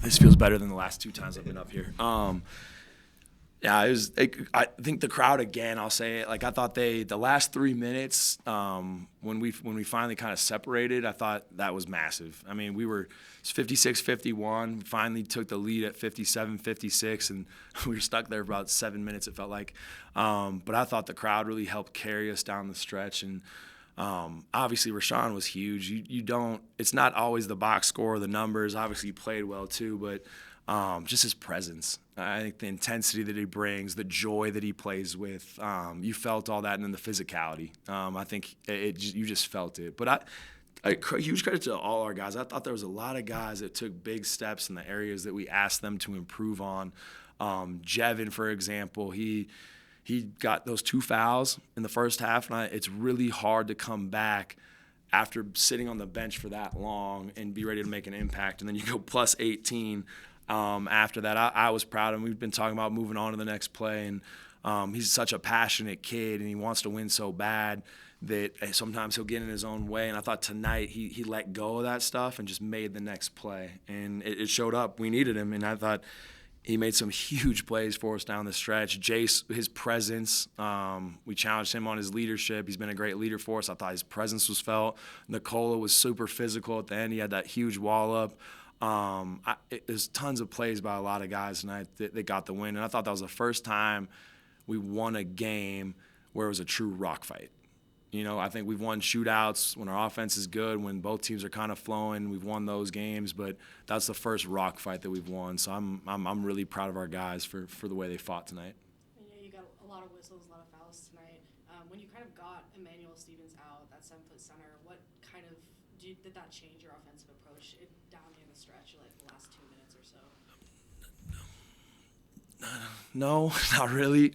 This feels better than the last 2 times I've been up here. Yeah, it was. I think the crowd again. I'll say it. Like I thought the last 3 minutes when we finally kind of separated, I thought that was massive. I mean, we were 56-51. Finally took the lead at 57-56, and we were stuck there for about 7 minutes. It felt like, but I thought the crowd really helped carry us down the stretch. And obviously, Rashawn was huge. You don't. It's not always the box score or the numbers. Obviously, he played well too, but. Just his presence. I think the intensity that he brings, the joy that he plays with, you felt all that, and then the physicality. I think you just felt it. But huge credit to all our guys. I thought there was a lot of guys that took big steps in the areas that we asked them to improve on. Jevin, for example, he got those 2 fouls in the first half, and it's really hard to come back after sitting on the bench for that long and be ready to make an impact. And then you go plus 18. After that, I was proud of him. We've been talking about moving on to the next play, and he's such a passionate kid, and he wants to win so bad that sometimes he'll get in his own way. And I thought tonight he let go of that stuff and just made the next play, and it showed up. We needed him, and I thought he made some huge plays for us down the stretch. Jace, his presence, we challenged him on his leadership. He's been a great leader for us. I thought his presence was felt. Nikola was super physical at the end. He had that huge wall up. There's tons of plays by a lot of guys tonight that got the win, and I thought that was the first time we won a game where it was a true rock fight. You know, I think we've won shootouts when our offense is good, when both teams are kind of flowing. We've won those games, but that's the first rock fight that we've won. So I'm really proud of our guys for the way they fought tonight. And yeah, you got a lot of whistles, a lot of fouls tonight. When you kind of got Emmanuel Stevens out, that 7-foot center, what kind of did that change your offensive approach down near the stretch, like the last 2 minutes or so? No, not really.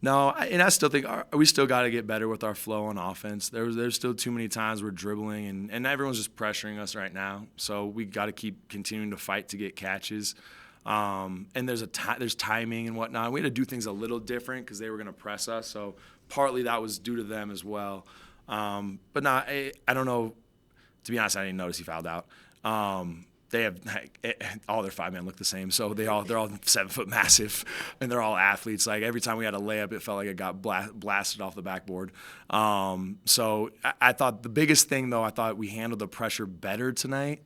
No, and I still think we still got to get better with our flow on offense. There's still too many times we're dribbling, and everyone's just pressuring us right now. So we got to keep continuing to fight to get catches. And there's timing and whatnot. We had to do things a little different because they were going to press us. So partly that was due to them as well. But no, I don't know. To be honest, I didn't notice he fouled out. They have all their 5 men look the same, so they're all 7-foot massive, and they're all athletes. Like every time we had a layup, it felt like it got blasted off the backboard. So I thought the biggest thing though, I thought we handled the pressure better tonight.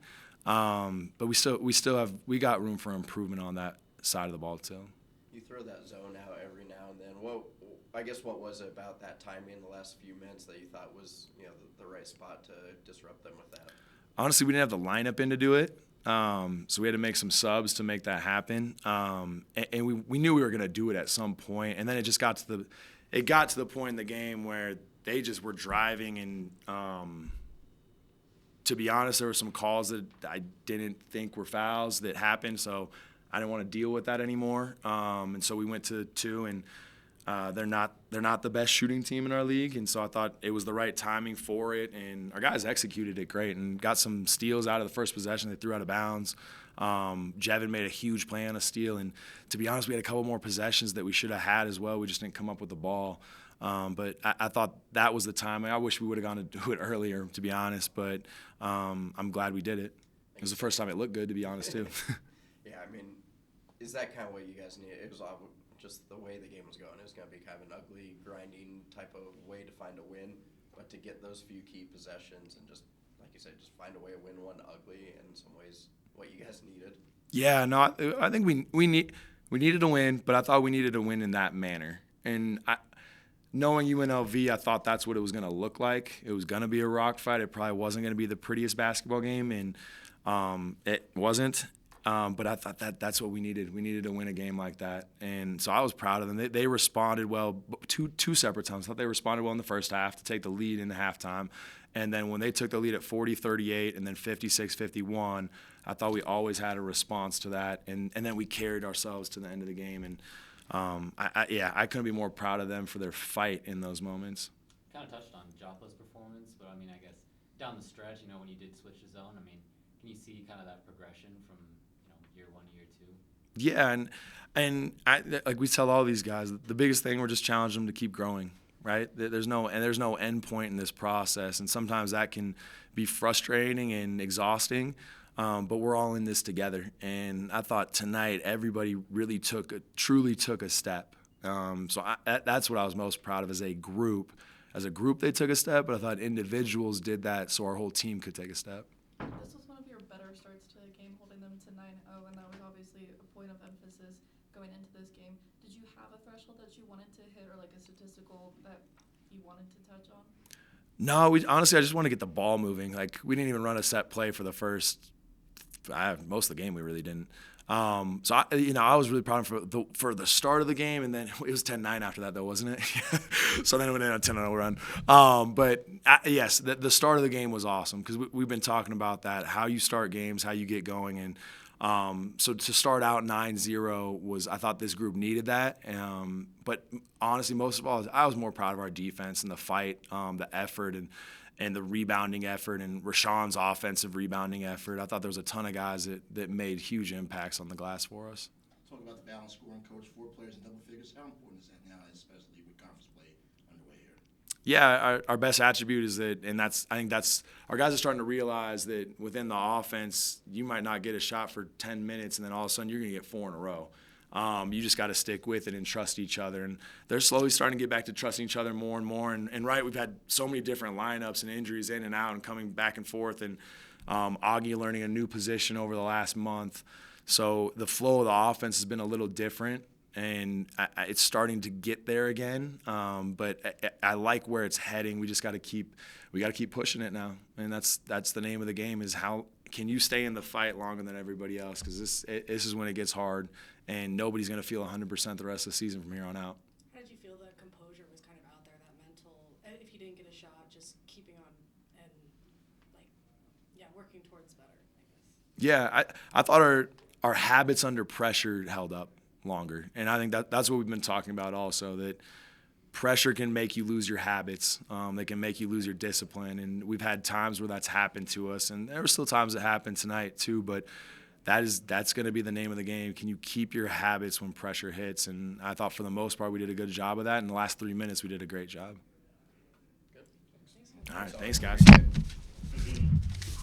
But we got room for improvement on that side of the ball too. You throw that zone out every now and then. What was it about that timing in the last few minutes that you thought was the right spot to disrupt them with that? Honestly, we didn't have the lineup in to do it. So we had to make some subs to make that happen. And we knew we were going to do it at some point. And then it just got to the point in the game where they just were driving. And to be honest, there were some calls that I didn't think were fouls that happened. So I didn't want to deal with that anymore. And so we went to 2, and they're not the best shooting team in our league, and so I thought it was the right timing for it, and our guys executed it great and got some steals out of the first possession. They threw out of bounds. Jevin made a huge play on a steal, and to be honest, we had a couple more possessions that we should have had as well. We just didn't come up with the ball. But I thought that was the time. I wish we would have gone to do it earlier, to be honest, but I'm glad we did it. It was the first time it looked good, to be honest, too. Yeah, I mean, is that kind of what you guys need? It was just the way the game was going. It was going to be kind of an ugly, grinding type of way to find a win. But to get those few key possessions and just, like you said, just find a way to win one ugly, and in some ways, what you guys needed. Yeah, no, I think we needed to win, but I thought we needed to win in that manner. And knowing UNLV, I thought that's what it was going to look like. It was going to be a rock fight. It probably wasn't going to be the prettiest basketball game, and it wasn't. But I thought that's what we needed. We needed to win a game like that. And so I was proud of them. They responded well two separate times. I thought they responded well in the first half to take the lead in the halftime. And then when they took the lead at 40-38 and then 56-51, I thought we always had a response to that. And then we carried ourselves to the end of the game. And, I couldn't be more proud of them for their fight in those moments. Kind of touched on Jopla's performance, but, I mean, I guess down the stretch, when you did switch the zone, I mean, can you see kind of that progression from year 1 to year 2? Yeah, and like we tell all these guys, the biggest thing, we're just challenging them to keep growing, right? There's no end point in this process, and sometimes that can be frustrating and exhausting. but we're all in this together. And I thought tonight everybody really truly took a step. That's what I was most proud of as a group. As a group, they took a step, but I thought individuals did that so our whole team could take a step. This was one of your better starts to the game, holding them to 9-0, and that was obviously a point of emphasis going into this game. Did you have a threshold that you wanted to hit, or like a statistical that you wanted to touch on? No, honestly, I just want to get the ball moving. Like, we didn't even run a set play for the most of the game. We really didn't. I was really proud for the start of the game, and then it was 10-9 after that, though, wasn't it? So then it went in a 10-0 run. Yes, the start of the game was awesome because we've been talking about that, how you start games, how you get going, and so to start out 9-0 I thought this group needed that. But honestly, most of all, I was more proud of our defense and the fight, the effort, and the rebounding effort, and Rashawn's offensive rebounding effort. I thought there was a ton of guys that made huge impacts on the glass for us. Talk about the balance scoring, coach. 4 players in double figures. How important is that now, especially with conference play underway here? Yeah, our best attribute is that, and I think that's our guys are starting to realize that within the offense, you might not get a shot for 10 minutes, and then all of a sudden you're going to get 4 in a row. You just got to stick with it and trust each other. And they're slowly starting to get back to trusting each other more and more. And right, we've had so many different lineups and injuries in and out and coming back and forth. And Augie learning a new position over the last month. So the flow of the offense has been a little different, and it's starting to get there again. But I like where it's heading. We just got to keep pushing it now. And that's the name of the game, is how can you stay in the fight longer than everybody else? Because this is when it gets hard. And nobody's going to feel 100% the rest of the season from here on out. How did you feel the composure was kind of out there, that mental, if you didn't get a shot, just keeping on and, working towards better, I guess? Yeah, I thought our habits under pressure held up longer. And I think that's what we've been talking about also, that pressure can make you lose your habits. They can make you lose your discipline. And we've had times where that's happened to us. And there were still times that happened tonight too, but that's going to be the name of the game. Can you keep your habits when pressure hits? And I thought for the most part we did a good job of that. In the last 3 minutes, we did a great job. Good. All right, thanks, guys.